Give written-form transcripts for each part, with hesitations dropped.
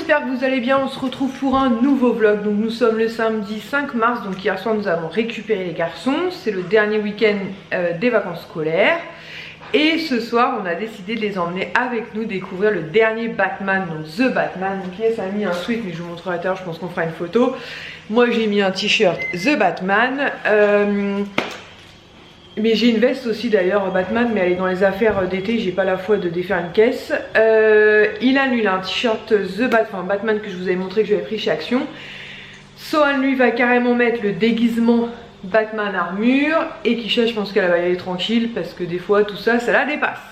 j'espère que vous allez bien, on se retrouve pour un nouveau vlog. Donc nous sommes le samedi 5 mars, donc hier soir nous avons récupéré les garçons. C'est le dernier week-end des vacances scolaires. Et ce soir on a décidé de les emmener avec nous découvrir le dernier Batman, donc The Batman. Donc Yes a mis un sweat, mais je vous montrerai à l'heure, je pense qu'on fera une photo. Moi j'ai mis un t-shirt The Batman. Mais j'ai une veste aussi d'ailleurs Batman, mais elle est dans les affaires d'été, j'ai pas la foi de défaire une caisse. Ilan lui il a un t-shirt Batman que je vous avais montré, que j'avais pris chez Action. Sohan lui va carrément mettre le déguisement Batman armure. Et Kisha, je pense qu'elle va y aller tranquille parce que des fois tout ça, ça la dépasse.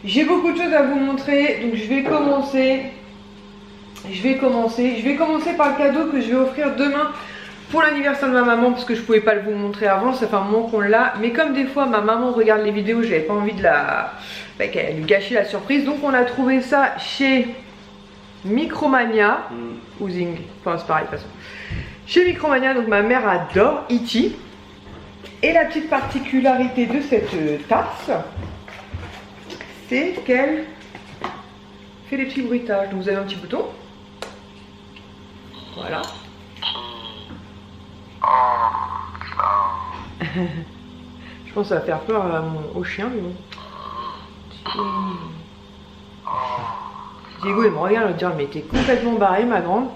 J'ai beaucoup de choses à vous montrer, donc je vais commencer par le cadeau que je vais offrir demain pour l'anniversaire de ma maman, parce que je pouvais pas le vous montrer avant, ça fait un moment qu'on l'a. Mais comme des fois ma maman regarde les vidéos, j'avais pas envie de qu'elle lui gâcher la surprise. Donc on a trouvé ça chez Micromania ou Zing, enfin c'est pareil de toute façon. Chez Micromania, donc ma mère adore E.T. Et la petite particularité de cette tasse, c'est qu'elle fait des petits bruitages. Donc vous avez un petit bouton, voilà. Je pense que ça va faire peur au chien, mais bon. Diego il me regarde, il me dit mais t'es complètement barrée ma grande.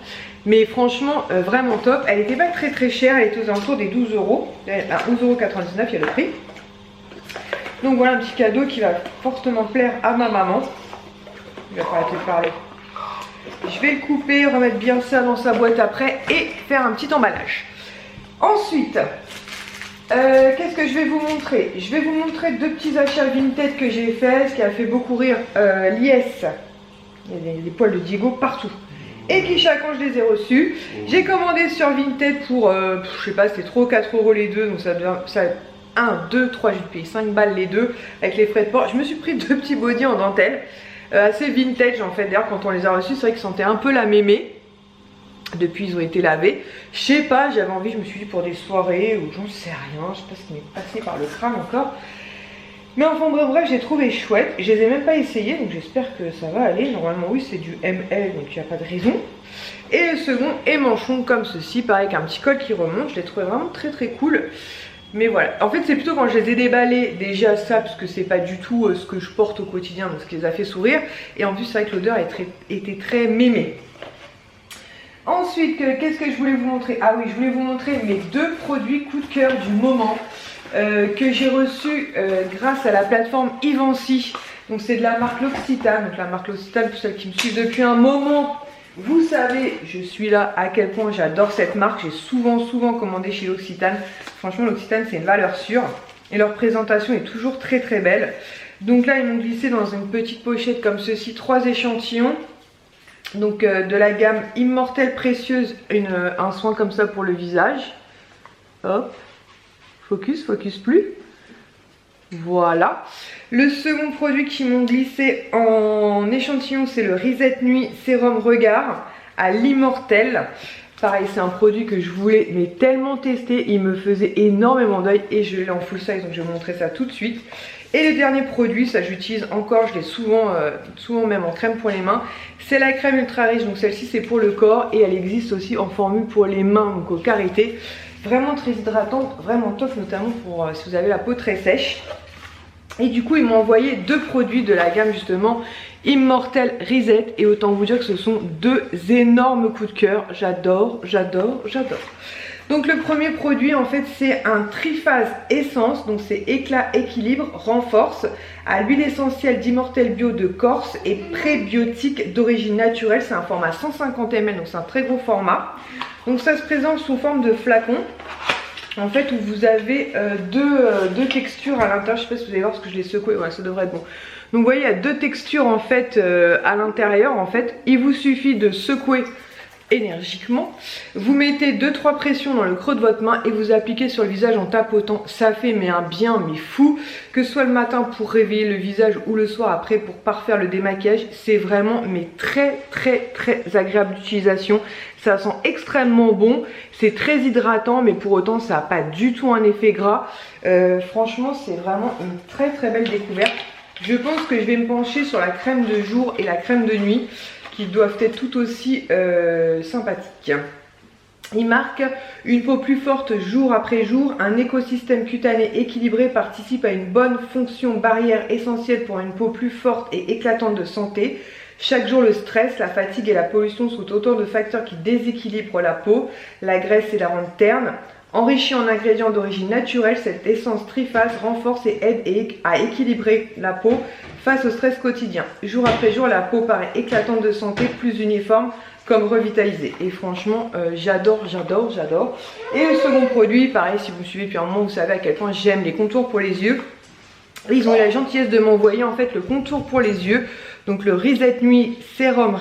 Mais franchement vraiment top. Elle était pas très cher, elle était aux alentours des 12 €. À 11,99 € il y a le prix. Donc voilà un petit cadeau qui va fortement plaire à ma maman. Il va pas arrêter de parler. Je vais le couper, remettre bien ça dans sa boîte après et faire un petit emballage. Ensuite, qu'est-ce que je vais vous montrer? Je vais vous montrer deux petits achats Vinted que j'ai fait, ce qui a fait beaucoup rire Lies. Il y a des poils de Diego partout. Et Kisha, quand je les ai reçus, j'ai commandé sur Vinted pour, je sais pas, c'était 3 ou 4 € les deux, donc ça devient 1, 2, 3, j'ai payé 5 balles les deux, avec les frais de port. Je me suis pris deux petits bodys en dentelle, assez vintage en fait. D'ailleurs, quand on les a reçus, c'est vrai qu'ils sentaient un peu la mémé. Depuis ils ont été lavés. Je sais pas, j'avais envie, je me suis dit pour des soirées ou j'en sais rien, je sais pas ce qui m'est passé par le crâne encore. Mais enfin bref, j'ai trouvé chouette. Je les ai même pas essayés, donc j'espère que ça va aller. Normalement oui, c'est du ML, donc il n'y a pas de raison. Et le second est manchon comme ceci, pareil avec un petit col qui remonte. Je l'ai trouvé vraiment très cool. Mais voilà, en fait c'est plutôt quand je les ai déballés déjà ça, parce que c'est pas du tout ce que je porte au quotidien, donc ce qui les a fait sourire. Et en plus c'est vrai que l'odeur était très mémée. Ensuite, qu'est-ce que je voulais vous montrer? Ah oui, je voulais vous montrer mes deux produits coup de cœur du moment que j'ai reçus grâce à la plateforme Ivancy. Donc c'est de la marque L'Occitane. Donc la marque L'Occitane, pour celles qui me suivent depuis un moment, vous savez, je suis là à quel point j'adore cette marque. J'ai souvent commandé chez L'Occitane. Franchement, L'Occitane, c'est une valeur sûre. Et leur présentation est toujours très belle. Donc là, ils m'ont glissé dans une petite pochette comme ceci, 3 échantillons. Donc de la gamme Immortelle Précieuse, un soin comme ça pour le visage. Hop, focus plus. Voilà. Le second produit qui m'ont glissé en échantillon, c'est le Reset Nuit Sérum Regard à l'Immortelle. Pareil, c'est un produit que je voulais mais tellement tester, il me faisait énormément d'œil et je l'ai en full size, donc je vais vous montrer ça tout de suite. Et le dernier produit, ça j'utilise encore, je l'ai souvent même en crème pour les mains, c'est la crème ultra riche. Donc celle-ci c'est pour le corps et elle existe aussi en formule pour les mains, donc au karité. Vraiment très hydratante, vraiment top, notamment pour si vous avez la peau très sèche. Et du coup ils m'ont envoyé deux produits de la gamme justement Immortelle Reset, et autant vous dire que ce sont deux énormes coups de cœur. J'adore. Donc le premier produit en fait c'est un triphase essence, donc c'est éclat, équilibre, renforce à l'huile essentielle d'Immortelle Bio de Corse et prébiotique d'origine naturelle. C'est un format 150 ml, donc c'est un très gros format. Donc ça se présente sous forme de flacon en fait, où vous avez deux textures à l'intérieur. Je sais pas si vous allez voir parce que je l'ai secoué, ouais, ça devrait être bon. Donc vous voyez, il y a deux textures en fait à l'intérieur. En fait, il vous suffit de secouer énergiquement, vous mettez 2-3 pressions dans le creux de votre main et vous appliquez sur le visage en tapotant. Ça fait mais un bien mais fou, que ce soit le matin pour réveiller le visage ou le soir après pour parfaire le démaquillage. C'est vraiment mais très agréable d'utilisation. Ça sent extrêmement bon, c'est très hydratant, mais pour autant ça n'a pas du tout un effet gras. Franchement c'est vraiment une très belle découverte. Je pense que je vais me pencher sur la crème de jour et la crème de nuit, qui doivent être tout aussi sympathiques. Il marque une peau plus forte jour après jour, un écosystème cutané équilibré participe à une bonne fonction barrière essentielle pour une peau plus forte et éclatante de santé. Chaque jour, le stress, la fatigue et la pollution sont autant de facteurs qui déséquilibrent la peau, la graisse et la rendent terne. Enrichie en ingrédients d'origine naturelle, cette essence triphase renforce et aide à équilibrer la peau face au stress quotidien. Jour après jour, la peau paraît éclatante de santé, plus uniforme, comme revitalisée. Et franchement, j'adore. Et le second produit, pareil, si vous me suivez depuis un moment, vous savez à quel point j'aime les contours pour les yeux. Et ils ont eu la gentillesse de m'envoyer en fait le contour pour les yeux. Donc le Reset Nuit Sérum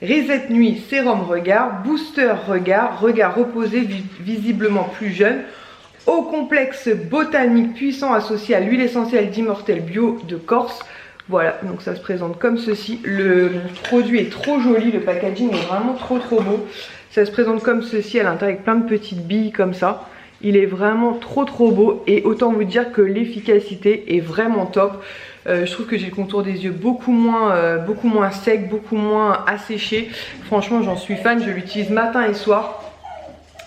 Reset Nuit Sérum Regard, Booster Regard, regard reposé visiblement plus jeune, au complexe botanique puissant associé à l'huile essentielle d'Immortel Bio de Corse. Voilà, donc ça se présente comme ceci. Le produit est trop joli, le packaging est vraiment trop beau. Ça se présente comme ceci à l'intérieur avec plein de petites billes comme ça. Il est vraiment trop beau et autant vous dire que l'efficacité est vraiment top. Je trouve que j'ai le contour des yeux beaucoup moins sec, beaucoup moins asséché. Franchement, j'en suis fan, je l'utilise matin et soir.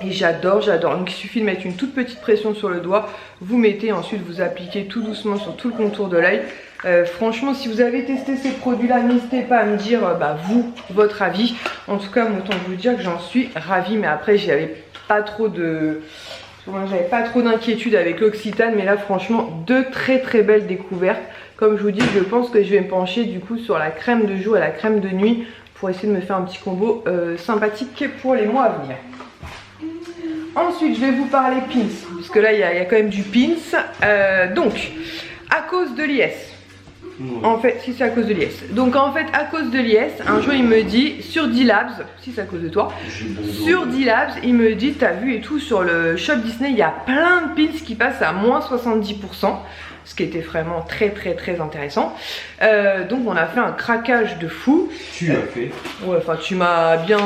Et j'adore. Donc il suffit de mettre une toute petite pression sur le doigt. Vous mettez, ensuite vous appliquez tout doucement sur tout le contour de l'œil. Franchement, si vous avez testé ces produits-là, n'hésitez pas à me dire votre avis. En tout cas, autant vous dire que j'en suis ravie. Mais après, j'avais pas trop d'inquiétude avec l'Occitane. Mais là, franchement, deux très belles découvertes. Comme je vous dis, je pense que je vais me pencher du coup sur la crème de jour et la crème de nuit pour essayer de me faire un petit combo sympathique pour les mois à venir. Ensuite, je vais vous parler pins, puisque là, il y a quand même du pins. Donc, à cause de l'IS. En fait, si c'est à cause de l'IS. Donc, en fait, à cause de l'IS, un jour, il me dit, sur D-Labs, si c'est à cause de toi, sur D-Labs, il me dit, t'as vu et tout, sur le shop Disney, il y a plein de pins qui passent à moins 70%. Ce qui était vraiment très intéressant. Donc on a fait un craquage de fou. Tu l'as fait. Ouais, enfin tu m'as bien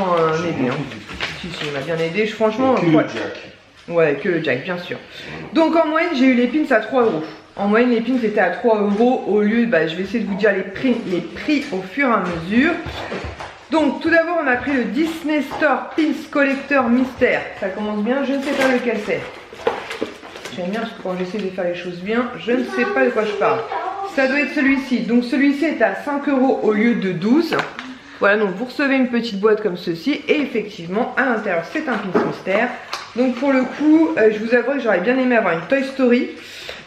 aidé. Hein. Si, il m'a bien aidé. Franchement. Que le Jack. Ouais, que le Jack, bien sûr. Donc en moyenne, j'ai eu les pins à 3 €. En moyenne, les pins étaient à 3 € au lieu, je vais essayer de vous dire les prix au fur et à mesure. Donc tout d'abord, on a pris le Disney Store Pins Collector Mystère. Ça commence bien, je ne sais pas lequel c'est. J'aime bien parce que quand j'essaie de faire les choses bien, je ne sais pas de quoi je parle. Ça doit être celui-ci. Donc celui-ci est à 5 € au lieu de 12. Voilà, donc vous recevez une petite boîte comme ceci. Et effectivement, à l'intérieur, c'est un pins mystère. Donc pour le coup, je vous avoue que j'aurais bien aimé avoir une Toy Story.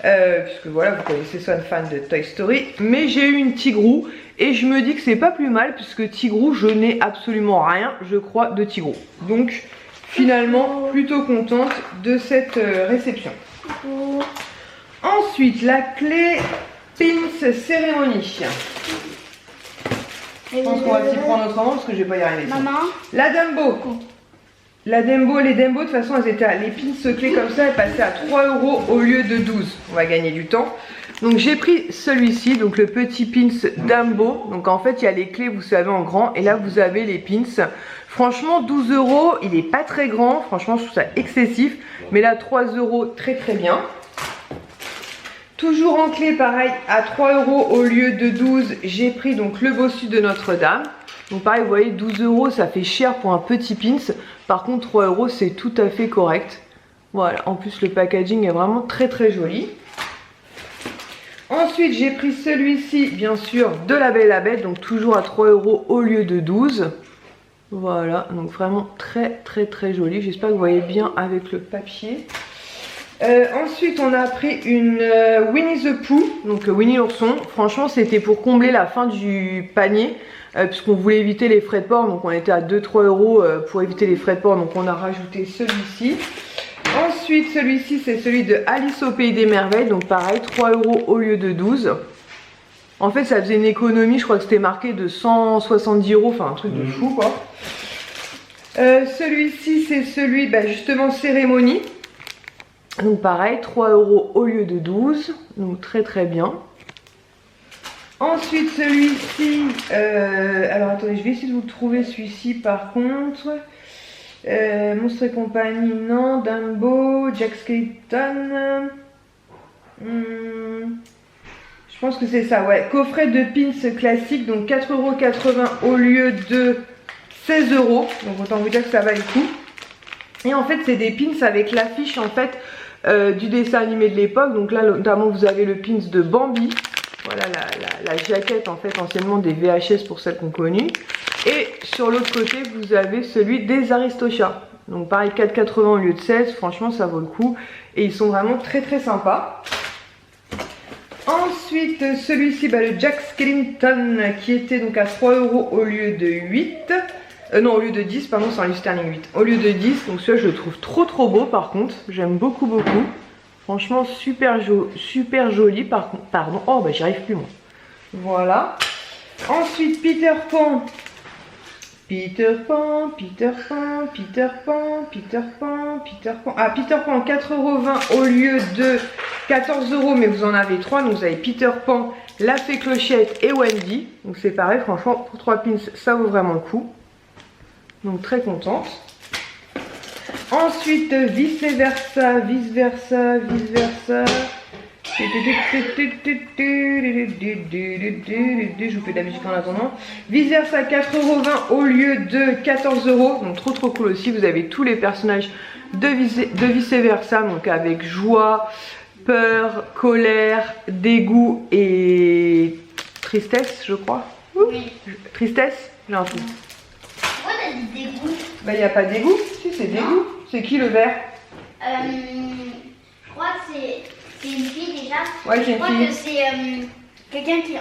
Puisque voilà, vous connaissez Swan fan de Toy Story. Mais j'ai eu une Tigrou. Et je me dis que c'est pas plus mal. Puisque Tigrou, je n'ai absolument rien, je crois, de Tigrou. Donc finalement, plutôt contente de cette réception. Ensuite, la clé Pins Cérémonie. Je pense qu'on va s'y prendre autrement parce que je vais pas y arriver. Maman. La Dumbo. Les Dumbo, de toute façon, elles étaient les pins clés comme ça, elles passaient à 3 € au lieu de 12. On va gagner du temps. Donc j'ai pris celui-ci, donc le petit pins Dumbo. Donc en fait, il y a les clés, vous savez, en grand. Et là, vous avez les pins. Franchement, 12 €, il n'est pas très grand. Franchement, je trouve ça excessif. Mais là, 3 € très bien. Toujours en clé, pareil, à 3 € au lieu de 12. J'ai pris donc le bossu de Notre-Dame. Donc pareil, vous voyez, 12 €, ça fait cher pour un petit pins. Par contre, 3 €, c'est tout à fait correct. Voilà, en plus, le packaging est vraiment très joli. Ensuite, j'ai pris celui-ci, bien sûr, de La Belle et la Bête. Donc toujours à 3 € au lieu de 12. Voilà, donc vraiment très joli. J'espère que vous voyez bien avec le papier. Ensuite, on a pris une Winnie the Pooh, donc Winnie l'ourson. Franchement, c'était pour combler la fin du panier, puisqu'on voulait éviter les frais de port. Donc on était à 2-3 € pour éviter les frais de port. Donc on a rajouté celui-ci. Ensuite, celui-ci, c'est celui de Alice au Pays des Merveilles. Donc pareil, 3 € au lieu de 12. En fait, ça faisait une économie, je crois que c'était marqué de 170 €, enfin un truc de fou quoi. Celui-ci, c'est celui, justement, Cérémonie. Donc pareil, 3 € au lieu de 12. Donc très bien. Ensuite, celui-ci, alors attendez, je vais essayer de vous trouver celui-ci par contre. Monstres et compagnie, non. Dumbo, Jack Skellington. Je Je pense que c'est ça, ouais. Coffret de pins classique, donc 4,80 € au lieu de 16 €. Donc autant vous dire que ça va le coup. Et en fait, c'est des pins avec l'affiche en fait du dessin animé de l'époque. Donc là, notamment, vous avez le pins de Bambi. Voilà la jaquette en fait anciennement des VHS pour celles qu'on connu. Et sur l'autre côté, vous avez celui des Aristochats. Donc pareil, 4,80 € au lieu de 16. Franchement, ça vaut le coup. Et ils sont vraiment très très sympas. Ensuite, celui-ci, le Jack Skellington, qui était donc à 3 € au lieu de 8. Non, au lieu de 10, pardon, c'est un livre sterling 8. Au lieu de 10, donc celui-là, je le trouve trop beau par contre. J'aime beaucoup. Franchement, super joli par contre. Pardon, oh, j'y arrive plus moi. Voilà. Ensuite, Peter Pan. Ah, Peter Pan, 4,20 € au lieu de 14 €, mais vous en avez 3. Donc vous avez Peter Pan, La Fée Clochette et Wendy. Donc c'est pareil, franchement, pour 3 pins, ça vaut vraiment le coup. Donc très contente. Ensuite, vice versa. Je vous fais de la musique en attendant. Vice versa, 4,20 € au lieu de 14 €. Donc trop cool aussi. Vous avez tous les personnages de vice versa. Donc avec joie, peur, colère, dégoût et tristesse, je crois. Oui. Tristesse, j'ai un trou. Pourquoi t'as dit dégoût? Il n'y a pas dégoût. Si, c'est dégoût. C'est qui le vert? Je crois que c'est une fille déjà. Ouais, c'est une fille. Je crois que c'est quelqu'un qui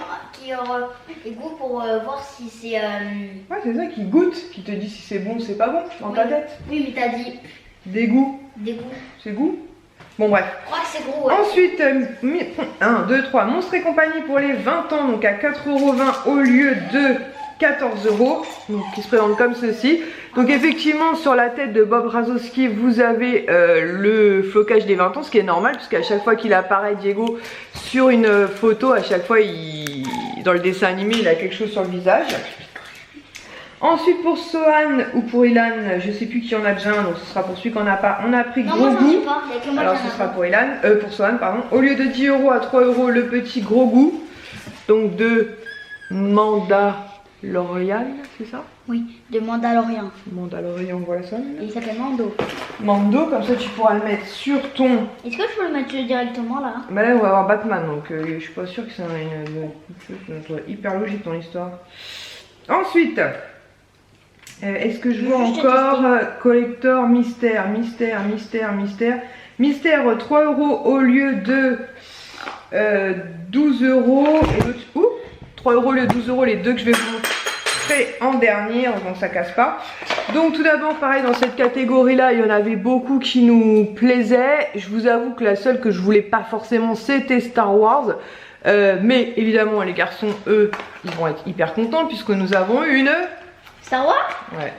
aura des goûts pour voir si c'est... Ouais, c'est ça, qui goûte, qui te dit si c'est bon ou c'est pas bon dans ta tête. Oui, mais t'as dit Dégoût. dégoût. C'est goût. Bon, bref. Je crois que c'est gros. Ouais. Ensuite, 1, 2, 3, Monstres et compagnie pour les 20 ans, donc à 4,20 € au lieu de 14 €, donc qui se présente comme ceci. Donc effectivement, sur la tête de Bob Razowski, vous avez le flocage des 20 ans, ce qui est normal, puisqu'à chaque fois qu'il apparaît, Diego, sur une photo, à chaque fois, dans le dessin animé, il a quelque chose sur le visage. Ensuite, pour Sohan ou pour Ilan, je sais plus qui en a déjà un, donc ce sera pour celui qu'on n'a pas. On a pris Non, Gros moi j'en ai Goût. pas. Il y a que moi Alors qui en ce a sera pas. pour Ilan, pour Sohan, pardon. Au lieu de 10 € à 3 € le petit Gros Goût. Donc de Mandalorian, c'est ça? Oui, de Mandalorian. Mandalorian, voilà ça. Et il s'appelle Mando. Mando, comme ça tu pourras le mettre sur ton... Est-ce que je peux le mettre directement là? Bah là on va avoir Batman, donc je suis pas sûre que c'est une hyper logique dans l'histoire. Ensuite, est-ce que je vois encore collector mystère, 3 € au lieu de 12 € et l'autre, 3 € au lieu de 12 €, les deux que je vais vous montrer en dernier, donc ça casse pas. Donc tout d'abord, pareil, dans cette catégorie là, il y en avait beaucoup qui nous plaisaient. Je vous avoue que la seule que je voulais pas forcément, c'était Star Wars. Mais évidemment, les garçons, eux, ils vont être hyper contents puisque nous avons une... Star Wars? Ouais.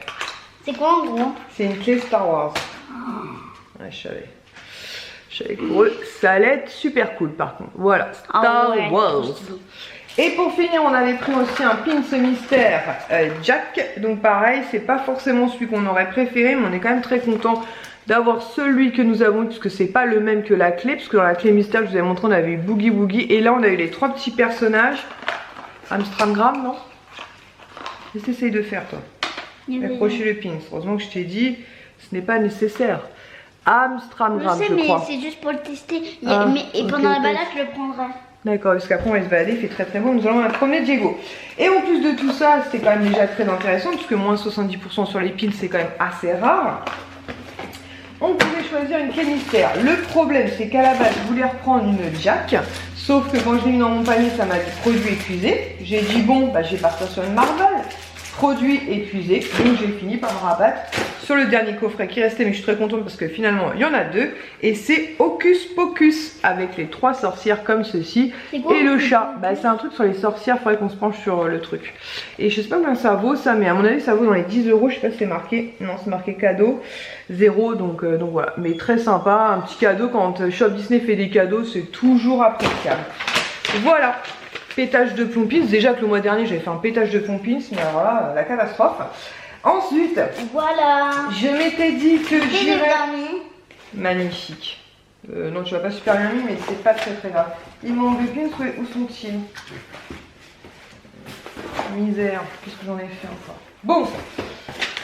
C'est quoi en gros? C'est une clé Star Wars. Ouais, je savais que pour eux, ça allait être super cool par contre. Voilà, Star Wars. Et pour finir, on avait pris aussi un pins mystère Jack. Donc pareil, c'est pas forcément celui qu'on aurait préféré, mais on est quand même très content d'avoir celui que nous avons, puisque c'est pas le même que la clé, puisque dans la clé mystère, je vous ai montré, on avait eu Boogie Woogie, et là on a eu les 3 petits personnages. Amstramgram, non? Qu'est-ce que tu essayes de faire toi? Accrocher le pins. Heureusement que je t'ai dit, ce n'est pas nécessaire. Amstramgram, je crois. C'est juste pour le tester. Ah, Et ok, pendant la ok. balade, je le prendrai. D'accord, parce qu'après on va se balader, il fait très beau, nous allons la promener Diego. Et en plus de tout ça, c'était quand même déjà très intéressant, puisque moins 70% sur les pins, c'est quand même assez rare. On pouvait choisir une clé mystère. Le problème, c'est qu'à la base, je voulais reprendre une Jack, sauf que quand je l'ai mis dans mon panier, ça m'a dit produit épuisé. J'ai dit bon, je vais partir sur une Marvel. Produit épuisé, donc j'ai fini par me rabattre sur le dernier coffret qui restait, mais je suis très contente parce que finalement il y en a 2, et c'est Hocus Pocus avec les 3 sorcières comme ceci et le chat. C'est un truc sur les sorcières, il faudrait qu'on se penche sur le truc. Et je sais pas combien ça vaut ça, mais à mon avis ça vaut dans les 10 €, je sais pas si c'est marqué, non c'est marqué cadeau 0, donc voilà, mais très sympa, un petit cadeau quand Shop Disney fait des cadeaux, c'est toujours appréciable. Voilà. Pétage de plompins, déjà que le mois dernier j'avais fait un pétage de plompins, mais alors là, la catastrophe. Ensuite, voilà. je m'étais dit que j'irais... dernier. Magnifique. Non, tu vas pas super bien mis, mais c'est pas très très grave. Il manque des pins, où sont-ils? Misère, qu'est-ce que j'en ai fait encore? Bon,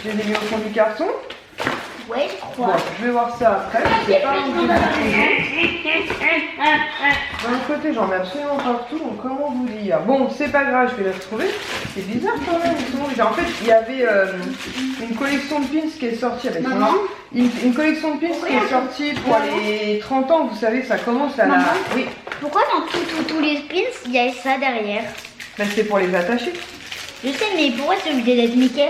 je les ai mis au fond du carton. Ouais, je crois. Bon, je vais voir ça après. C'est pas un peu d'un côté, j'en ai absolument partout, donc comment vous dire? Bon, c'est pas grave, je vais les retrouver. C'est bizarre quand même. En fait, il y avait une collection de pins qui est sortie avec Maman, une collection de pins qui est sortie pour les 30 ans. Vous savez, ça commence à la. Maman, Oui. pourquoi dans tous les pins, il y a ça derrière? Ben, c'est pour les attacher. Je sais, mais pourquoi c'est obligé d'être Mickey?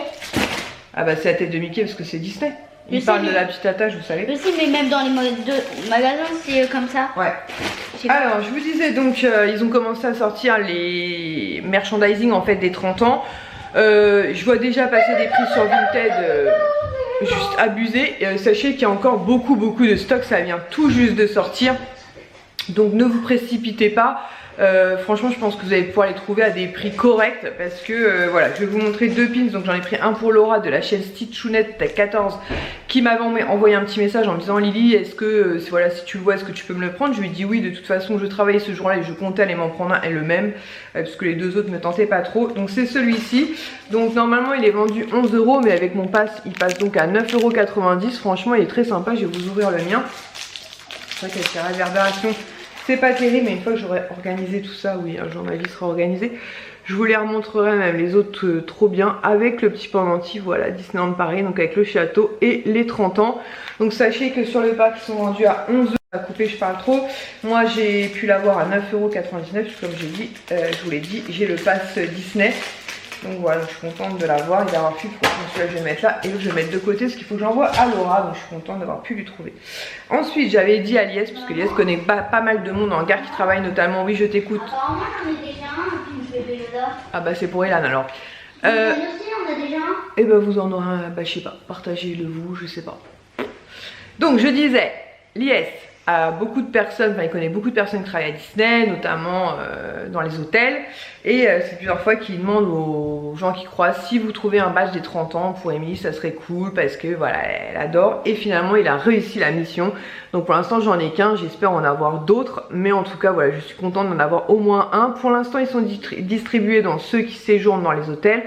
Ah bah c'est la tête de Mickey parce que c'est Disney. Je Il sais, parle de mais- la petite attache, vous savez. Je sais, mais même dans les magasins, c'est comme ça. Ouais. Alors, je vous disais donc, ils ont commencé à sortir les merchandising en fait des 30 ans. Je vois déjà passer des prix sur Vinted juste abusés. Sachez qu'il y a encore beaucoup de stock, ça vient tout juste de sortir. Donc ne vous précipitez pas. Franchement, je pense que vous allez pouvoir les trouver à des prix corrects parce que voilà, je vais vous montrer deux pins. Donc j'en ai pris un pour Laura de la chaîne Stitchounette 14 qui m'avait envoyé un petit message en me disant Lily, est-ce que voilà, si tu le vois, est-ce que tu peux me le prendre? Je lui ai dit oui, de toute façon je travaillais ce jour-là et je comptais aller m'en prendre un et le même parce que les deux autres me tentaient pas trop. Donc c'est celui-ci. Donc normalement il est vendu 11 € mais avec mon pass il passe donc à 9,90 €. Franchement il est très sympa, je vais vous ouvrir le mien. C'est vrai qu'avec les réverbérations c'est pas terrible, mais une fois que j'aurai organisé tout ça, oui, un jour ma vie sera organisée, je vous les remontrerai même les autres trop bien avec le petit pendentif, voilà, Disneyland Paris, donc avec le château et les 30 ans. Donc sachez que sur le pack ils sont vendus à 11 €, à couper je parle trop. Moi j'ai pu l'avoir à 9,99 €, comme j'ai dit, je vous l'ai dit, j'ai le pass Disney. Donc voilà, donc je suis contente de l'avoir et d'avoir pu, celui-là je vais le mettre là et l'autre je vais le mettre de côté parce qu'il faut que j'envoie à Laura, donc je suis contente d'avoir pu lui trouver. Ensuite j'avais dit à Lies, parce que Lies connaît pas mal de monde en gare qui travaille notamment, oui je t'écoute. Apparemment j'en ai déjà un, puis je vais Yoda. Ah bah c'est pour Elan alors. Nous aussi on a déjà un. Et bah vous en aurez un, bah je sais pas, partagez-le vous, je sais pas. Donc je disais, Lies a beaucoup de personnes, enfin il connaît beaucoup de personnes qui travaillent à Disney, notamment dans les hôtels. Et c'est plusieurs fois qu'il demande aux gens qui croisent si vous trouvez un badge des 30 ans pour Émilie, ça serait cool parce que voilà, elle adore. Et finalement il a réussi la mission. Donc pour l'instant j'en ai qu'un, j'espère en avoir d'autres. Mais en tout cas voilà, je suis contente d'en avoir au moins un. Pour l'instant ils sont distribués dans ceux qui séjournent dans les hôtels.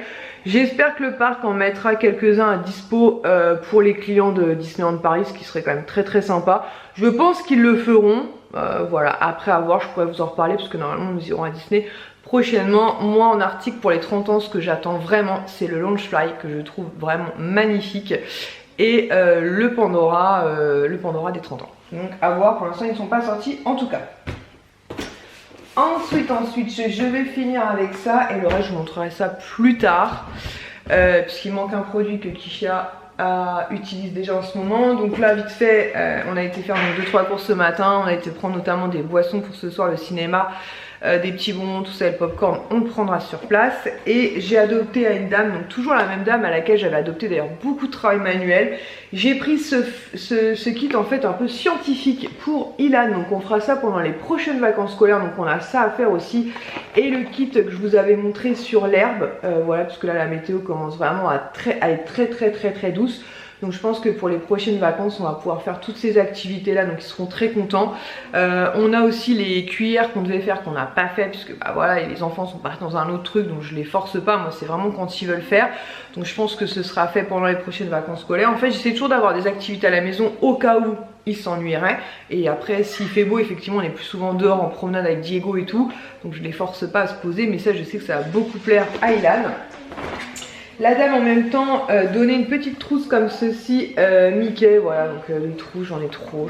J'espère que le parc en mettra quelques-uns à dispo pour les clients de Disneyland Paris, ce qui serait quand même très sympa. Je pense qu'ils le feront, voilà, après avoir, je pourrais vous en reparler parce que normalement nous irons à Disney prochainement. Moi en Arctique pour les 30 ans, ce que j'attends vraiment, c'est le Launchfly que je trouve vraiment magnifique et le Pandora des 30 ans. Donc à voir, pour l'instant ils ne sont pas sortis en tout cas. Ensuite, je vais finir avec ça et le reste je vous montrerai ça plus tard puisqu'il manque un produit que Kisha utilise déjà en ce moment. Donc là vite fait on a été faire 2-3 courses ce matin, on a été prendre notamment des boissons pour ce soir, le cinéma, des petits bonbons, tout ça, le popcorn on le prendra sur place. Et j'ai adopté à une dame, donc toujours la même dame à laquelle j'avais adopté d'ailleurs beaucoup de travail manuel. J'ai pris ce kit en fait un peu scientifique pour Ilan, donc on fera ça pendant les prochaines vacances scolaires, donc on a ça à faire aussi. Et le kit que je vous avais montré sur l'herbe, voilà, parce que là la météo commence vraiment à être très douce. Donc je pense que pour les prochaines vacances on va pouvoir faire toutes ces activités là, donc ils seront très contents. On a aussi les cuillères qu'on devait faire qu'on n'a pas fait puisque bah voilà, les enfants sont partis dans un autre truc, donc je les force pas, moi c'est vraiment quand ils veulent faire. Donc je pense que ce sera fait pendant les prochaines vacances scolaires. En fait j'essaie toujours d'avoir des activités à la maison au cas où ils s'ennuieraient. Et après s'il fait beau, effectivement on est plus souvent dehors en promenade avec Diego et tout, donc je les force pas à se poser, mais ça je sais que ça va beaucoup plaire à Ilan. La dame en même temps donnait une petite trousse comme ceci, Mickey, voilà, donc les trous, j'en ai trop.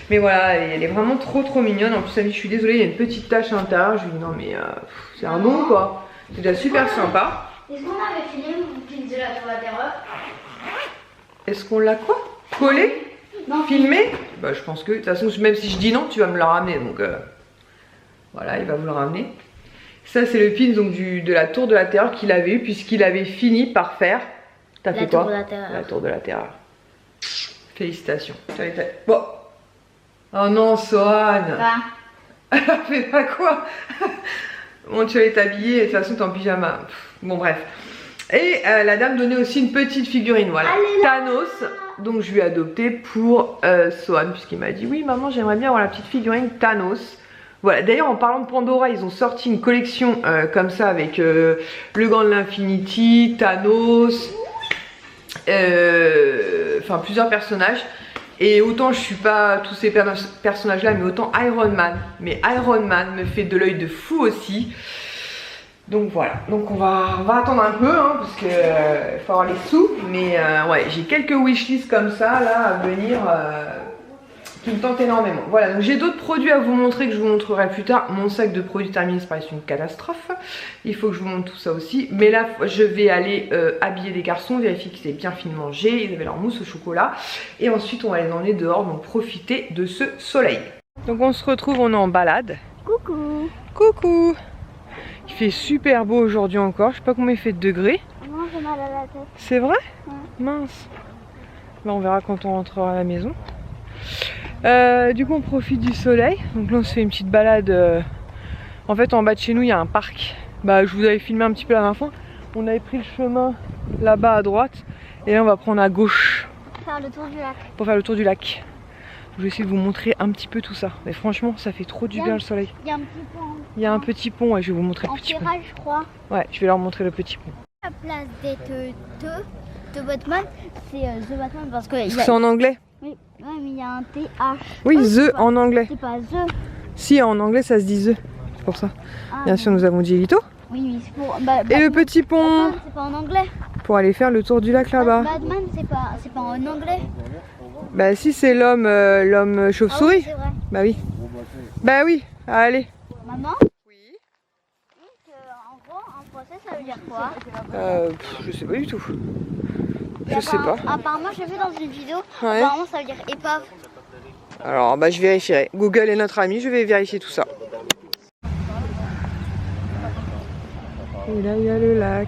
Mais voilà, elle est vraiment trop mignonne. En plus, elle me dit, je suis désolée, il y a une petite tache à l'intérieur. Je lui dis, non mais c'est un nom quoi. C'est déjà super sympa. Est-ce qu'on avait fini mon film de la Tour de la Terreur? Est-ce qu'on l'a quoi? Collé? Non. Filmé? Bah je pense que, de toute façon, même si je dis non, tu vas me le ramener. Donc voilà, il va vous le ramener. Ça c'est le pin donc de la Tour de la Terreur qu'il avait eu puisqu'il avait fini par faire. T'as fait quoi? La Tour de la Terreur. Félicitations. Bon. Oh non, Sohan. Elle a fait pas quoi? Bon, tu vas t'habiller et de toute façon t'es en pyjama. Bon bref. Et la dame donnait aussi une petite figurine, voilà, Thanos. Donc je lui ai adopté pour Sohan, puisqu'il m'a dit oui maman j'aimerais bien avoir la petite figurine Thanos. Voilà, d'ailleurs en parlant de Pandora, ils ont sorti une collection comme ça avec le gant de l'Infinity, Thanos, enfin plusieurs personnages. Et autant je suis pas tous ces personnages là, mais autant Iron Man. Mais Iron Man me fait de l'œil de fou aussi. Donc voilà, donc on va attendre un peu hein, parce que faut avoir les sous. Mais ouais, j'ai quelques wishlists comme ça là à venir qui me tentent énormément. Voilà, donc j'ai d'autres produits à vous montrer que je vous montrerai plus tard. Mon sac de produits terminés, c'est pareil, c'est une catastrophe. Il faut que je vous montre tout ça aussi. Mais là, je vais aller habiller les garçons, vérifier qu'ils avaient bien fini de manger, ils avaient leur mousse au chocolat. Et ensuite, on va les emmener dehors, donc profiter de ce soleil. Donc on se retrouve, on est en balade. Coucou. Coucou. Il fait super beau aujourd'hui encore, je sais pas combien il fait de degrés. Moi j'ai mal à la tête. C'est vrai? Ouais. Mince. Bah, on verra quand on rentrera à la maison. Du coup on profite du soleil. Donc là on se fait une petite balade. En fait en bas de chez nous il y a un parc. Bah je vous avais filmé un petit peu la dernière fois. On avait pris le chemin là-bas à droite. Et là on va prendre à gauche. Faire le tour du lac. Pour faire le tour du lac. Je vais essayer de vous montrer un petit peu tout ça. Mais franchement ça fait trop du bien le soleil. Il y a un petit pont. Il y a un petit pont, ouais, je vais vous montrer le petit pont. En ferraille, je crois. Ouais, je vais leur montrer le petit pont. La place de Batman, c'est The Batman parce que... C'est en anglais? Oui, ouais, mais il y a un TH. Oui, The en anglais. C'est pas The. Si, en anglais ça se dit The. C'est pour ça. Ah, bien sûr, nous avons dit Elito. Oui, oui, c'est pour... Et le petit pont. Batman, c'est pas en anglais. Pour aller faire le tour du lac là-bas. Batman, c'est pas en anglais. Bah si, c'est l'homme chauve-souris. Ah oui, c'est vrai. Bah oui. Bah oui, allez. Maman? Oui. En gros, en français, ça veut dire quoi? Je sais pas du tout. Je sais pas. Apparemment, j'ai vu dans une vidéo, Ouais. apparemment, ça veut dire épave. Alors, bah je vérifierai. Google est notre ami, je vais vérifier tout ça. Et là, il y a le lac.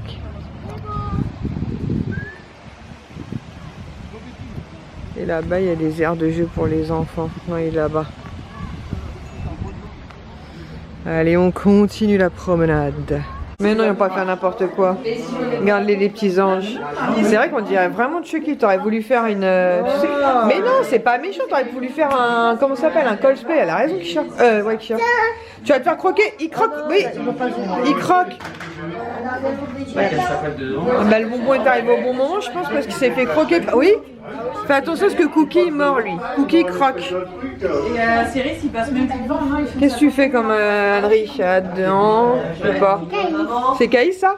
Et là-bas, il y a des aires de jeu pour les enfants. Non, il est là-bas. Allez, on continue la promenade. Mais non, ils n'ont pas fait n'importe quoi. Regarde les petits anges. C'est vrai qu'on dirait vraiment Chucky. T'aurais voulu faire une... tu sais... Mais non, c'est pas méchant. T'aurais voulu faire un... Comment ça s'appelle? Un cosplay. Elle a raison, Kisha. Ouais, Kisha. Tu vas te faire croquer. Il croque. Oui. Il croque. Ouais. Bah, le bonbon est arrivé au bon moment, je pense, parce qu'il s'est fait croquer. Oui. Fais attention parce que Cookie est mort, lui. Cookie croque. Et à la série, s'il passe même plus devant, il fait... Qu'est-ce que tu fais comme Adri? Adam, je sais pas. C'est Caïs ça?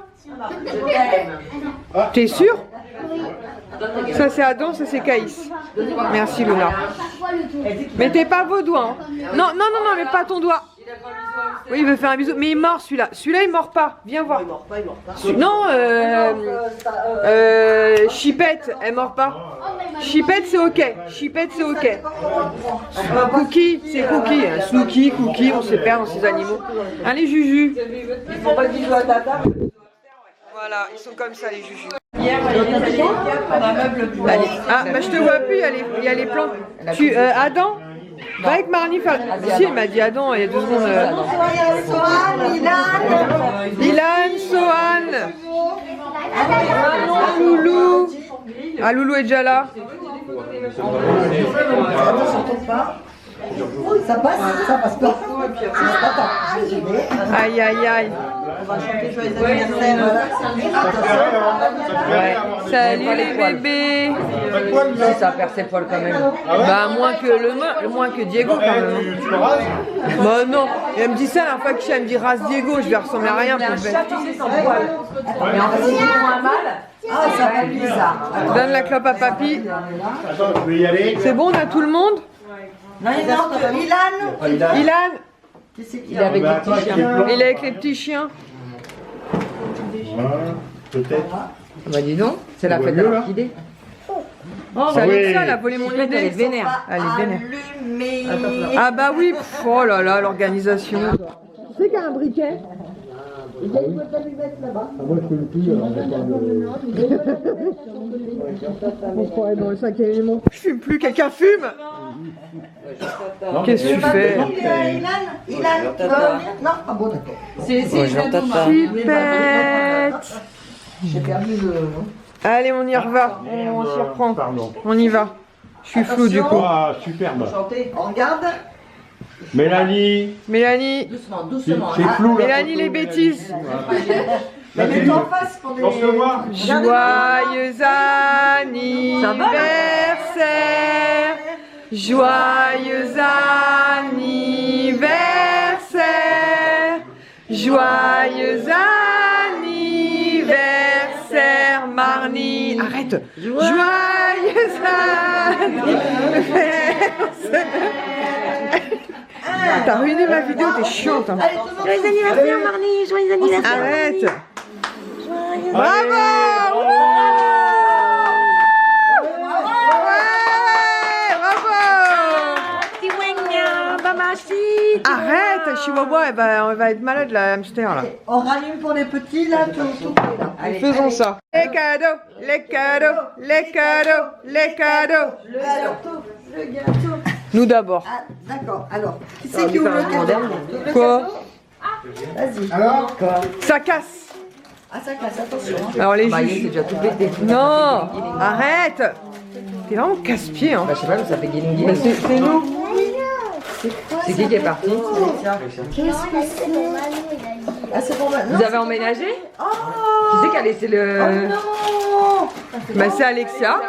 T'es sûr? Ça c'est Adam, ça c'est Caïs. Merci Luna. Mettez pas vos doigts. Hein. Non, non, non, non, mais pas ton doigt. Oui, il veut faire un bisou. Mais il est mort celui-là. Celui-là il mord pas. Viens voir. Non, Chipette, elle mord pas. Chipette c'est ok. Chipette c'est ok. Cookie, c'est Cookie. Snooki, Cookie, on se perd dans ces animaux. Allez Juju. Ils font pas de bisous à tata. Voilà, ils sont comme ça les Juju. Hier, il y a des allées prendre un meuble pour... Ah, bah je te vois plus, il y a les plantes. Tu, Adam, va avec Marnie faire... Si, elle m'a dit Adam, il y a 2 secondes. Ilan, Sohan, Loulou. Ah, Loulou est déjà là. Ça passe pas. Aïe, aïe, aïe. On va chanter joyeux anniversaire. Ouais. Salut les bébés. Ça perd ses poils quand même. Bah moins que Diego quand même. Tu le rases? Bah non. Et elle me dit ça la fois que elle me dit rase Diego, je vais ressembler à rien pour le faire. Mais en fait, c'est un mal. Ah, ça va être bizarre. Donne la clope à papy. Attends, tu veux y aller? C'est bon, on a tout le monde? Non, il manque Ilan. Ilan, Il est avec les petits chiens. il est avec les petits chiens. Voilà, peut-être. Bah dis donc, c'est la fête de l'orchidée. Ça allait ça, elle a volé mon idée. Elle est vénère. Elle est vénère. Ah bah oui, pff, oh là là, l'organisation. Tu sais qu'il y a un briquet? Ah, moi, je peux le plus, alors On croirait dans le 5e élément. Je fume plus, quelqu'un fume? Qu'est-ce que tu fais? Ilan, tu vas revenir? Non, ah bon, d'accord. C'est Chipette. J'ai perdu le. Allez, on y va. On s'y reprend. Pardon. On y va. Je suis floue du coup. Ah, superbe. Chanter. On regarde. Mélanie. Mélanie. Doucement, C'est doucement. flou la Mélanie, photo, les bêtises. Mais mets-toi en face pour des. Lance-le-moi. Joyeux anniversaire. Joyeux anniversaire. Joyeux anniversaire, Marnie. Arrête. Joyeux anniversaire. T'as ruiné ma vidéo, t'es chiante. Hein. Joyeux anniversaire, Marnie. Joyeux anniversaire. Arrête. Allez, Bravo. Arrête, Chihuahua, elle va être malade la hamster là. On rallume pour les petits là, tout près là. Allez, Faisons ça. Les cadeaux, les cadeaux, les cadeaux, les cadeaux. Le gâteau, le gâteau. Nous d'abord. Ah, d'accord. Alors, qui c'est qui ouvre le cadeau? Le Quoi? Vas-y. Alors Ça casse. Ah, ça casse, attention. Alors les Bah, juges. c'est déjà tout pété. Non, arrête. T'es vraiment casse-pied hein. Bah, je sais pas, mais ça fait guiling Bah, guiling. c'est nous. C'est qui est parti? Ah, c'est bon, Vous avez emménagé? Qui c'est qui a laissé le... non. Bah c'est Alexia.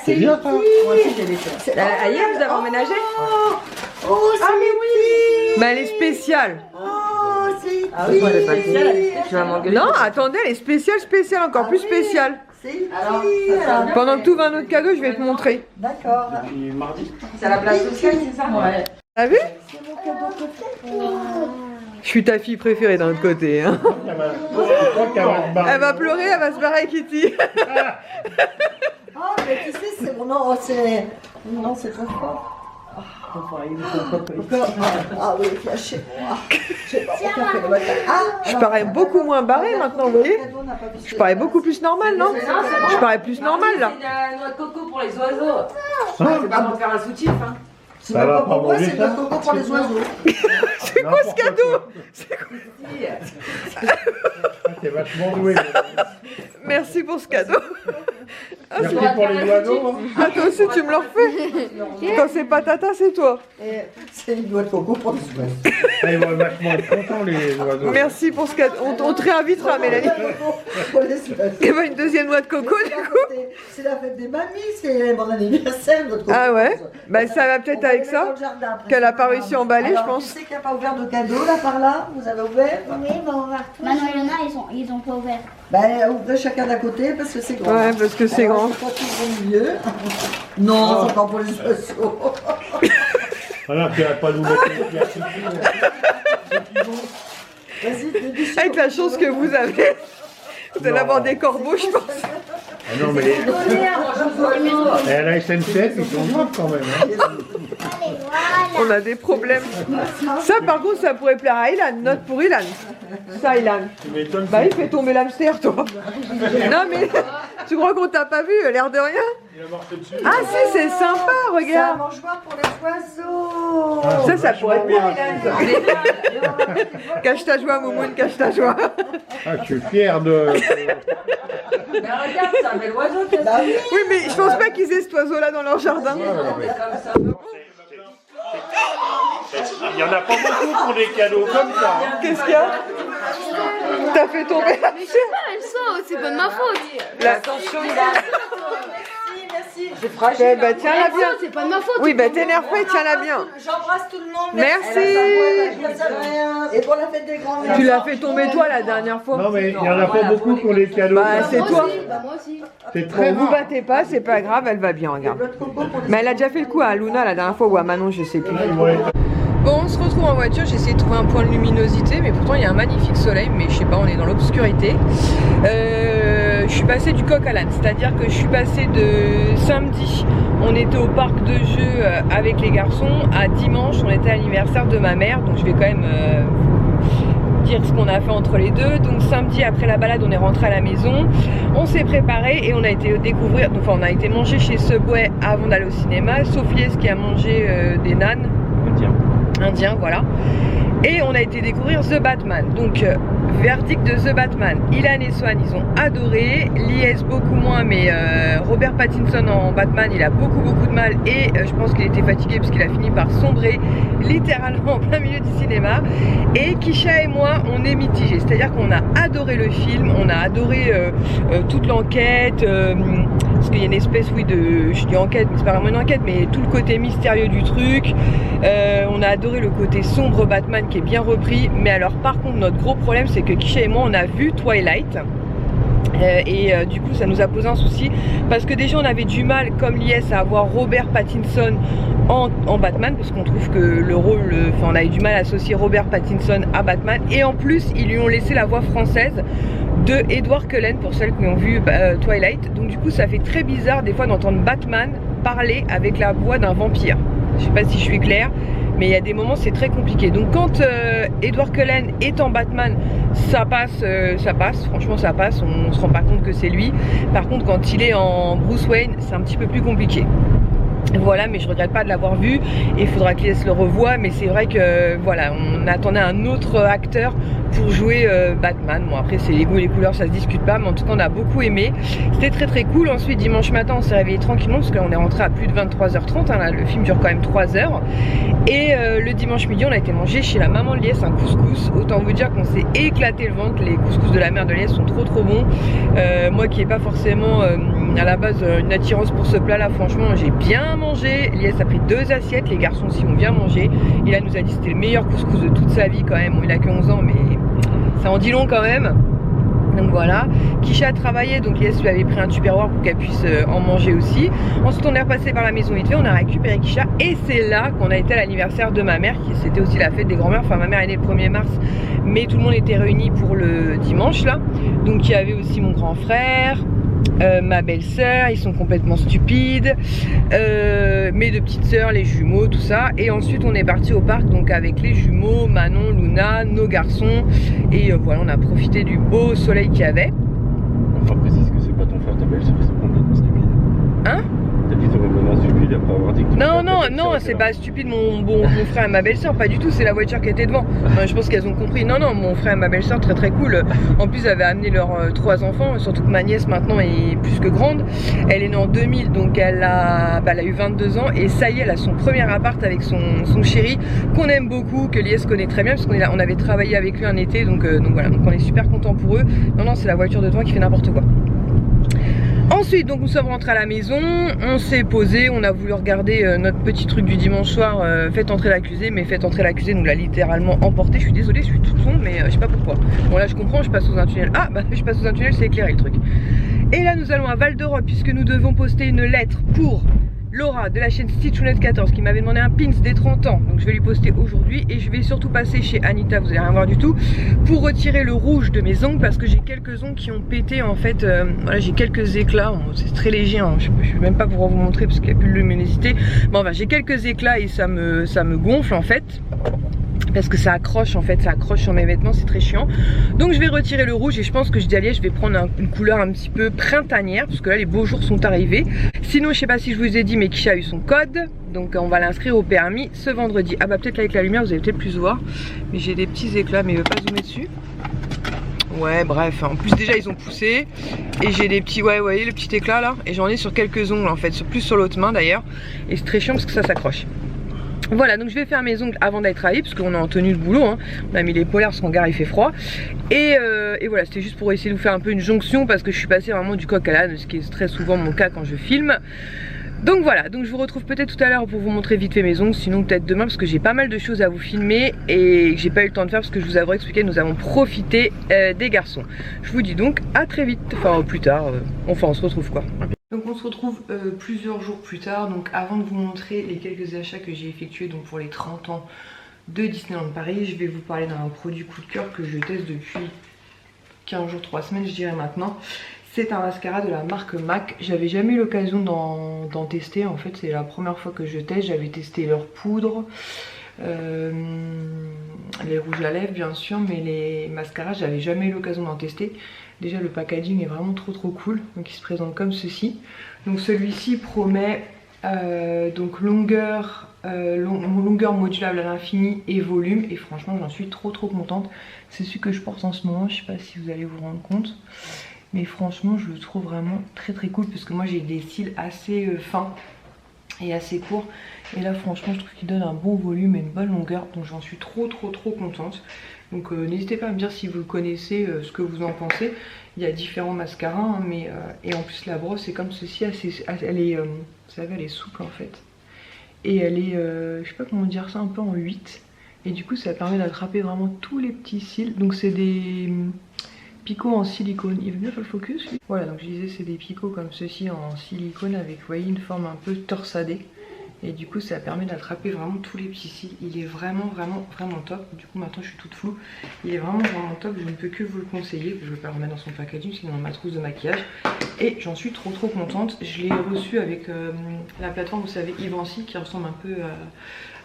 C'est bien ça. Moi aussi, j'ai laissé. Hier, vous avez emménagé? Oh, c'est mais oui. Bah elle est spéciale. Oh, c'est Ah oui, moi, elle est pas spéciale. Tu vas m'engueuler. Non, attendez, elle est spéciale, spéciale, encore plus spéciale. C'est Pendant que tu ouvres un autre cadeau, je vais te montrer. D'accord. Et mardi. C'est à la place sociale, c'est ça? Ouais. T'as vu? C'est mon cadeau préféré. Je suis ta fille préférée d'un autre côté. Hein. Je crois qu'elle va se barrer. Elle va pleurer, elle va se barrer avec Kitty. Ah, mais tu sais, c'est mon nom, c'est. Non, c'est trop fort. Ah oui, chez moi. J'ai pas mon café le matin. Ah, Je parais beaucoup moins barrée maintenant, vous voyez? Je parais beaucoup plus normal, non? Je parais plus normal là. C'est la noix de coco pour les oiseaux. C'est pas pour faire un soutif, hein. C'est Ça même va pas pas pour moi, manger c'est ça le coco pour les oiseaux. C'est quoi ce cadeau? T'es vachement doué. Merci pour ce cadeau. Merci pour les oiseaux. Hein. Ah, toi aussi tu me le refais. Quand c'est pas tata, c'est toi. Et c'est une noix de coco pour les oiseaux. Ah, ils vont vachement être contents les oiseaux. Merci pour ce cadeau. On te réinvitera, Mélanie. Pour les oiseaux. Il y avait une deuxième noix de coco du coup. C'est la fête des mamies, c'est mon anniversaire, notre coco. Ah ouais? Bah ça va peut-être avec ça. Qu'elle a pas réussi à emballer, je pense. Qui c'est qui n'a pas ouvert de cadeau là par là? Vous avez ouvert? Oui, bah on va. Manon et Lena, ils ont pas ouvert. Ben ouvrez chacun d'un côté parce que c'est grand. Ouais, parce que c'est Alors, grand. c'est pas tout au milieu. Non, c'est pas pour les oiseaux. Alors tu vas pas nous mettre les pieds. Vas-y, te dis. Avec la chance que vous avez. Vous allez avoir des corbeaux, je pense. Ah non mais les... Et à la SNCF ils sont graves quand même. Hein. Allez, voilà. On a des problèmes. Ça, par contre, ça pourrait plaire à Ilan. Note pour Ilan. Ça, Ilan. Tu m'étonnes. Bah, il fait tomber l'hamster, toi. Non, mais tu crois qu'on t'a pas vu, l'air de rien? Il a marché dessus. Ah, si, c'est sympa, C'est un regarde. mangeoire pour les oiseaux. Ah, c'est Ça pourrait être bien, vachement Ilan. Cache ta joie, Moumoune, cache ta joie. Ah, je suis fier de... Mais regarde, ça fait l'oiseau qui a Bah oui. Oui, mais je pense pas qu'ils aient cet oiseau-là dans leur jardin. Il y en a pas beaucoup pour des cadeaux comme ça. Hein. Qu'est-ce qu'il y a? T'as fait tomber l'hamster? Elle saute, c'est pas de ma faute. Attention, il a... Merci. C'est fragile. Bah, tiens-la bien. C'est pas de ma faute. Oui, bah, t'énerve pas, tiens-la bien. J'embrasse tout le monde. Merci. Et pour la fête des grands. Tu l'as fait tomber, toi, la dernière fois. Non mais il y en a pas beaucoup pour les cadeaux. Bah, c'est toi. Bah moi aussi. C'est très Bon, vous rare. battez pas, c'est pas grave, elle va bien, regarde. Mais elle a déjà fait le coup à Luna la dernière fois ou à Manon, je sais plus. Ils vont être- Bon, on se retrouve en voiture, j'ai essayé de trouver un point de luminosité, mais pourtant il y a un magnifique soleil, mais je sais pas, on est dans l'obscurité. Je suis passée du coq à l'âne, c'est-à-dire que je suis passée de samedi, on était au parc de jeux avec les garçons, à dimanche, on était à l'anniversaire de ma mère, donc je vais quand même vous dire ce qu'on a fait entre les deux. Donc samedi, après la balade, on est rentré à la maison, on s'est préparé et on a été découvrir, enfin on a été manger chez Subway avant d'aller au cinéma, Sophie est qui a mangé des nanes indien, voilà. Et on a été découvrir The Batman. Donc verdict de The Batman. Ilan et Swan, ils ont adoré. Lies beaucoup moins, mais Robert Pattinson en Batman, il a beaucoup de mal et je pense qu'il était fatigué parce qu'il a fini par sombrer littéralement en plein milieu du cinéma. Et Kisha et moi, on est mitigés, c'est-à-dire qu'on a adoré le film, on a adoré toute l'enquête, parce qu'il y a une espèce, oui, je dis enquête, mais c'est pas vraiment une enquête, mais tout le côté mystérieux du truc. On a adoré le côté sombre Batman qui est bien repris, mais alors par contre notre gros problème c'est que Kisha et moi on a vu Twilight. Du coup ça nous a posé un souci parce que déjà on avait du mal comme Lies à avoir Robert Pattinson en Batman parce qu'on trouve que le rôle, on avait du mal à associer Robert Pattinson à Batman et en plus ils lui ont laissé la voix française de Edward Cullen pour celles qui ont vu Twilight, donc du coup ça fait très bizarre des fois d'entendre Batman parler avec la voix d'un vampire. Je sais pas si je suis claire, mais il y a des moments c'est très compliqué. Donc quand Edward Cullen est en Batman, ça passe, franchement ça passe, on se rend pas compte que c'est lui. Par contre quand il est en Bruce Wayne, c'est un petit peu plus compliqué. Voilà, mais je regrette pas de l'avoir vu et il faudra qu'il se le revoie, mais c'est vrai que voilà, on attendait un autre acteur pour jouer Batman. Bon après c'est les goûts et les couleurs, ça se discute pas, mais en tout cas on a beaucoup aimé, c'était très cool. Ensuite dimanche matin on s'est réveillé tranquillement parce qu'on est rentré à plus de 23h30, hein, là, le film dure quand même 3 heures. Et le dimanche midi on a été manger chez la maman de Lies un couscous. Autant vous dire qu'on s'est éclaté le ventre, les couscous de la mère de Lies sont trop bons. Moi qui n'ai pas forcément à la base une attirance pour ce plat là, franchement j'ai bien mangé. Lies a pris 2 assiettes, les garçons aussi ont bien mangé. Il nous a dit que c'était le meilleur couscous de toute sa vie quand même. Bon, il a que 11 ans mais ça en dit long quand même. Donc voilà, Kisha a travaillé, donc Lies lui avait pris un tupperware pour qu'elle puisse en manger aussi. Ensuite on est repassé par la maison vite fait, on a récupéré Kisha et c'est là qu'on a été à l'anniversaire de ma mère, qui c'était aussi la fête des grands-mères. Enfin ma mère est née le 1er mars, mais tout le monde était réuni pour le dimanche là. Donc il y avait aussi mon grand frère, ma belle-sœur, ils sont complètement stupides, mes 2 petites sœurs, les jumeaux, tout ça. Et ensuite on est parti au parc donc avec les jumeaux, Manon, Luna, nos garçons. Et voilà, on a profité du beau soleil qu'il y avait. Enfin précise que c'est pas ton frère, ta belle-sœur, c'est complètement stupide. Hein? T'as dit ton vraiment stupide après avoir dit que Non, c'est pas stupide mon frère et ma belle-sœur, pas du tout, c'est la voiture qui était devant. Non, je pense qu'elles ont compris. Non, mon frère et ma belle-sœur, très cool. En plus, elles avaient amené leurs 3 enfants, surtout que ma nièce maintenant est plus que grande. Elle est née en 2000, donc elle a eu 22 ans et ça y est, elle a son premier appart avec son chéri, qu'on aime beaucoup, que Lies connaît très bien, parce qu'on avait travaillé avec lui un été, donc voilà, donc on est super contents pour eux. Non, c'est la voiture de devant qui fait n'importe quoi. Ensuite donc nous sommes rentrés à la maison, on s'est posé, on a voulu regarder notre petit truc du dimanche soir, faites entrer l'accusé, mais faites entrer l'accusé nous l'a littéralement emporté. Je suis désolée, je suis toute sombre mais je sais pas pourquoi. Bon là je comprends, je passe sous un tunnel. Ah bah je passe sous un tunnel, c'est éclairé le truc. Et là nous allons à Val d'Europe puisque nous devons poster une lettre pour Laura de la chaîne Stitchounette 14 qui m'avait demandé un pins des 30 ans, donc je vais lui poster aujourd'hui. Et je vais surtout passer chez Anita, vous allez rien voir du tout, pour retirer le rouge de mes ongles parce que j'ai quelques ongles qui ont pété en fait. Voilà, j'ai quelques éclats, c'est très léger, hein. Je vais même pas pouvoir vous montrer parce qu'il n'y a plus de luminosité. Bon enfin j'ai quelques éclats et ça me gonfle en fait, parce que ça accroche en fait, ça accroche sur mes vêtements, c'est très chiant. Donc je vais retirer le rouge et je pense que je dis à Lies, je vais prendre une couleur un petit peu printanière parce que là les beaux jours sont arrivés. Sinon je sais pas si je vous ai dit mais Kisha a eu son code, donc on va l'inscrire au permis ce vendredi. Ah bah peut-être là avec la lumière vous allez peut-être plus voir, mais j'ai des petits éclats mais il veut pas zoomer dessus. Ouais bref, en plus déjà ils ont poussé et j'ai des petits, ouais vous voyez le petit éclat là, et j'en ai sur quelques ongles en fait, plus sur l'autre main d'ailleurs, et c'est très chiant parce que ça s'accroche. Voilà, donc je vais faire mes ongles avant d'aller travailler parce qu'on est en tenue de boulot, hein. On a mis les polaires parce qu'en gare il fait froid. Et voilà, c'était juste pour essayer de vous faire un peu une jonction parce que je suis passée vraiment du coq à l'âne, ce qui est très souvent mon cas quand je filme. Donc voilà, donc je vous retrouve peut-être tout à l'heure pour vous montrer vite fait mes ongles, sinon peut-être demain parce que j'ai pas mal de choses à vous filmer et que j'ai pas eu le temps de faire parce que je vous avais expliqué, nous avons profité des garçons. Je vous dis donc à très vite, enfin plus tard, enfin on se retrouve quoi. Donc on se retrouve plusieurs jours plus tard. Donc avant de vous montrer les quelques achats que j'ai effectués donc pour les 30 ans de Disneyland Paris, je vais vous parler d'un produit coup de cœur que je teste depuis 15 jours, 3 semaines je dirais maintenant. C'est un mascara de la marque MAC. J'avais jamais eu l'occasion d'en tester, en fait c'est la première fois que je teste. J'avais testé leur poudre, les rouges à lèvres bien sûr, mais les mascaras j'avais jamais eu l'occasion d'en tester. Déjà le packaging est vraiment trop cool, donc il se présente comme ceci. Donc celui-ci promet Donc longueur modulable à l'infini et volume, et franchement j'en suis trop contente. C'est celui que je porte en ce moment, je sais pas si vous allez vous rendre compte, mais franchement je le trouve vraiment très cool, parce que moi j'ai des cils assez fins et assez courts, et là franchement je trouve qu'il donne un bon volume et une bonne longueur, donc j'en suis trop contente. Donc n'hésitez pas à me dire si vous connaissez, ce que vous en pensez. Il y a différents mascaras, hein, mais et en plus la brosse est comme ceci, elle est, vous savez, elle est souple en fait. Et elle est, je sais pas comment dire ça, un peu en 8. Et du coup ça permet d'attraper vraiment tous les petits cils. Donc c'est des picots en silicone. Il veut bien faire le focus lui. Voilà, donc je disais c'est des picots comme ceci en silicone avec, vous voyez, une forme un peu torsadée. Et du coup ça permet d'attraper vraiment tous les petits cils. Il est vraiment top. Du coup maintenant je suis toute floue. Il est vraiment top, je ne peux que vous le conseiller. Je ne vais pas le remettre dans son packaging, c'est dans ma trousse de maquillage. Et j'en suis trop contente. Je l'ai reçu avec la plateforme, vous savez, Ivancy, qui ressemble un peu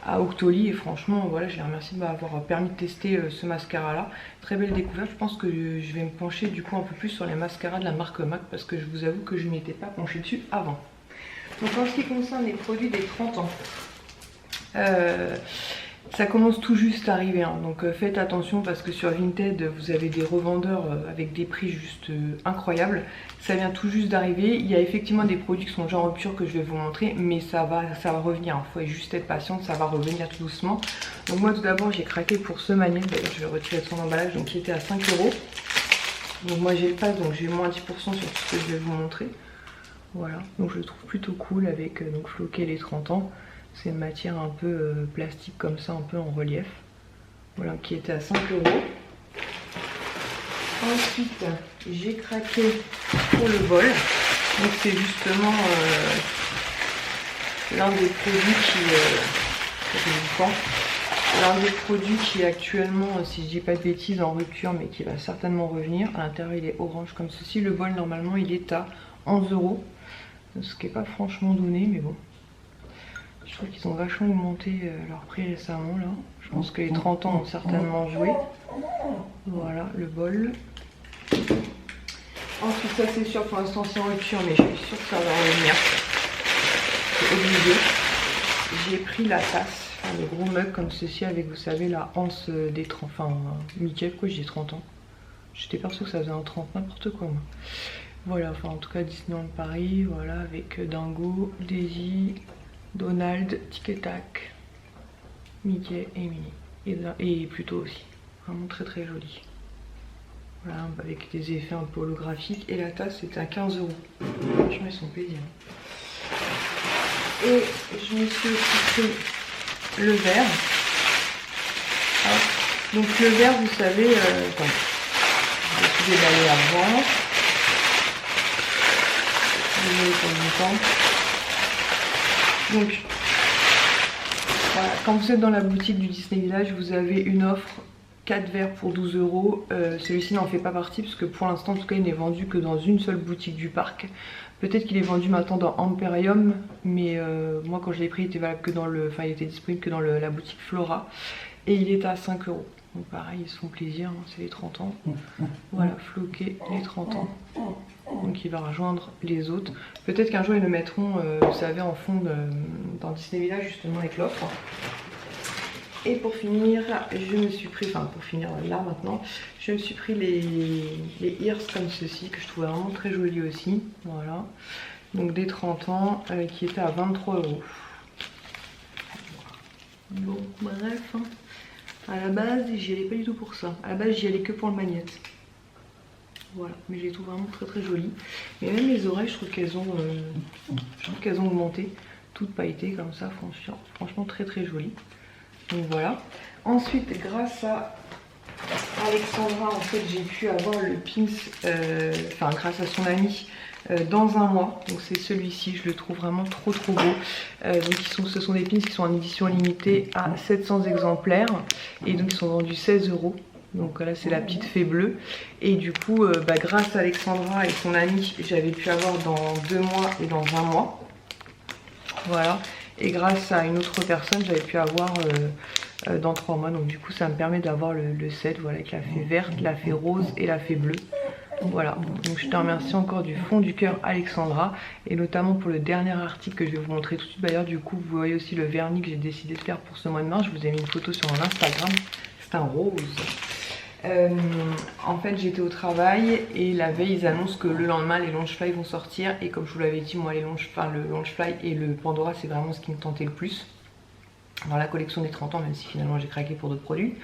à Octoly. Et franchement voilà, je les remercie de m'avoir permis de tester ce mascara là. Très belle découverte. Je pense que je vais me pencher du coup un peu plus sur les mascaras de la marque MAC, parce que je vous avoue que je ne m'étais pas penchée dessus avant. Donc en ce qui concerne les produits des 30 ans, ça commence tout juste à arriver, hein. Donc faites attention, parce que sur Vinted vous avez des revendeurs avec des prix juste incroyables. Ça vient tout juste d'arriver. Il y a effectivement des produits qui sont déjà en rupture que je vais vous montrer, mais ça va revenir, il faut juste être patiente, ça va revenir tout doucement. Donc moi tout d'abord j'ai craqué pour ce magnète, d'ailleurs je vais retirer son emballage, donc qui était à 5 €. Donc moi j'ai le pass, donc j'ai moins 10% sur tout ce que je vais vous montrer. Voilà, donc je le trouve plutôt cool avec donc floqué les 30 ans. C'est une matière un peu plastique comme ça, un peu en relief. Voilà, qui était à 5 €. Ensuite, j'ai craqué pour le bol. Donc c'est justement l'un des produits qui est actuellement, si je dis pas de bêtises, en rupture, mais qui va certainement revenir. À l'intérieur il est orange comme ceci. Le bol normalement il est à 11 €. Ce qui n'est pas franchement donné, mais bon. Je trouve qu'ils ont vachement augmenté leur prix récemment là. Je pense que les 30 ans ont certainement joué. Voilà le bol. Ensuite ça c'est sûr, pour l'instant c'est en rupture, mais je suis sûre que ça va revenir. C'est obligé. J'ai pris la tasse, enfin, le gros mug comme ceci avec, vous savez, la anse des 30, enfin nickel quoi, j'ai 30 ans. J'étais persuadée que ça faisait un 30, n'importe quoi moi. Voilà, enfin en tout cas Disneyland Paris, voilà, avec Dingo, Daisy, Donald, Tic et Tac, Mickey et Minnie. Et Pluto aussi. Vraiment très joli. Voilà, avec des effets un peu holographiques. Et la tasse c'est à 15 €. Franchement ils sont plaisir. Et je me suis aussi pris le verre. Alors, donc le verre, vous savez, attends, je vais déballer avant. Donc voilà, quand vous êtes dans la boutique du Disney Village, vous avez une offre 4 verres pour 12 €. Celui-ci n'en fait pas partie, parce que pour l'instant en tout cas il n'est vendu que dans une seule boutique du parc. Peut-être qu'il est vendu maintenant dans Emperium, mais moi quand je l'ai pris il était valable que dans le, enfin il était disponible que dans la boutique Flora, et il est à 5 €. Donc pareil, ils se font plaisir, hein, c'est les 30 ans. Voilà, floqué les 30 ans. Donc il va rejoindre les autres. Peut-être qu'un jour ils le mettront, vous savez, en fond dans Disney Village, justement avec l'offre. Et pour finir, je me suis pris, enfin pour finir là maintenant, je me suis pris les ears comme ceci, que je trouvais vraiment très joli aussi. Voilà. Donc des 30 ans, qui étaient à 23 €. Bon, bref. Hein. À la base, j'y allais pas du tout pour ça. À la base, j'y allais que pour le magnète. Voilà, mais je les trouve vraiment très jolies. Et même les oreilles, je trouve qu'elles ont augmenté, toutes pailletées comme ça, franchement très jolies. Donc voilà. Ensuite, grâce à Alexandra, en fait, j'ai pu avoir le pins, enfin grâce à son ami, dans un mois. Donc c'est celui-ci, je le trouve vraiment trop beau. Donc ce sont des pins qui sont en édition limitée à 700 exemplaires, et donc ils sont vendus 16 €. Donc là c'est la petite fée bleue, et du coup grâce à Alexandra et son ami, j'avais pu avoir dans 2 mois et dans 1 mois. Voilà, et grâce à une autre personne j'avais pu avoir dans 3 mois. Donc du coup ça me permet d'avoir le set, voilà, avec la fée verte, la fée rose et la fée bleue. Voilà, donc je te remercie encore du fond du cœur Alexandra, et notamment pour le dernier article que je vais vous montrer tout de suite. D'ailleurs du coup vous voyez aussi le vernis que j'ai décidé de faire pour ce mois de mars. Je vous ai mis une photo sur mon Instagram, c'est un rose. En fait j'étais au travail et la veille ils annoncent que le lendemain les Loungefly vont sortir, et comme je vous l'avais dit, moi le Loungefly et le Pandora c'est vraiment ce qui me tentait le plus dans la collection des 30 ans, même si finalement j'ai craqué pour d'autres produits.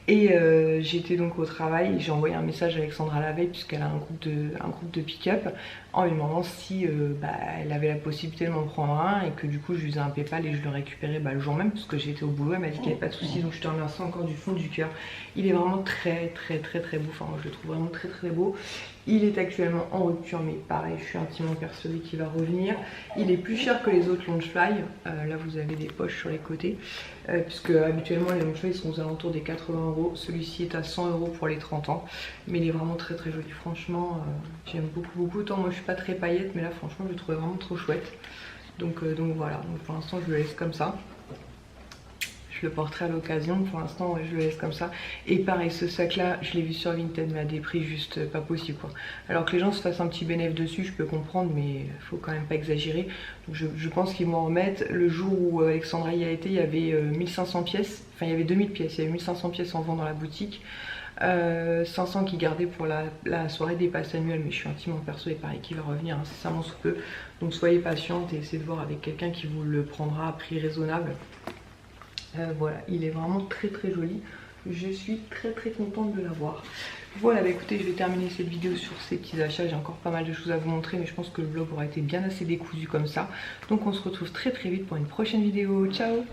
Et j'étais donc au travail et j'ai envoyé un message à Alexandra la veille, puisqu'elle a un groupe de pick-up, en lui demandant si elle avait la possibilité de m'en prendre un, et que du coup je lui faisais un PayPal et je le récupérais le jour même, parce que j'étais au boulot. Elle m'a dit qu'il n'y avait pas de soucis, donc je te remercie encore du fond du cœur. Il est vraiment très beau, enfin moi je le trouve vraiment très beau. Il est actuellement en rupture, mais pareil, je suis intimement persuadée qu'il va revenir. Il est plus cher que les autres Loungefly. Là, vous avez des poches sur les côtés. Puisque habituellement, les Loungefly sont aux alentours des 80 €. Celui-ci est à 100 € pour les 30 ans. Mais il est vraiment très joli. Franchement, j'aime beaucoup. Autant moi, je suis pas très paillette, mais là, franchement, je le trouvais vraiment trop chouette. Donc voilà. Donc, pour l'instant, je le laisse comme ça. Je le porterai à l'occasion, pour l'instant ouais, je le laisse comme ça. Et pareil, ce sac là je l'ai vu sur Vinted mais à des prix juste pas possible quoi. Alors que les gens se fassent un petit bénéfice dessus, je peux comprendre, mais faut quand même pas exagérer. Donc je pense qu'ils vont en remettre. Le jour où Alexandra y a été, il y avait 1500 pièces, enfin il y avait 2000 pièces, il y avait 1500 pièces en vente dans la boutique. 500 qui gardaient pour la soirée des passes annuelles, mais je suis intimement persuadée pareil qu'il va revenir incessamment sous peu. Donc soyez patiente et essayez de voir avec quelqu'un qui vous le prendra à prix raisonnable. Voilà, il est vraiment très joli. Je suis très contente de l'avoir. Voilà, bah écoutez, je vais terminer cette vidéo sur ces petits achats. J'ai encore pas mal de choses à vous montrer, mais je pense que le vlog aura été bien assez décousu comme ça. Donc on se retrouve très vite pour une prochaine vidéo. Ciao!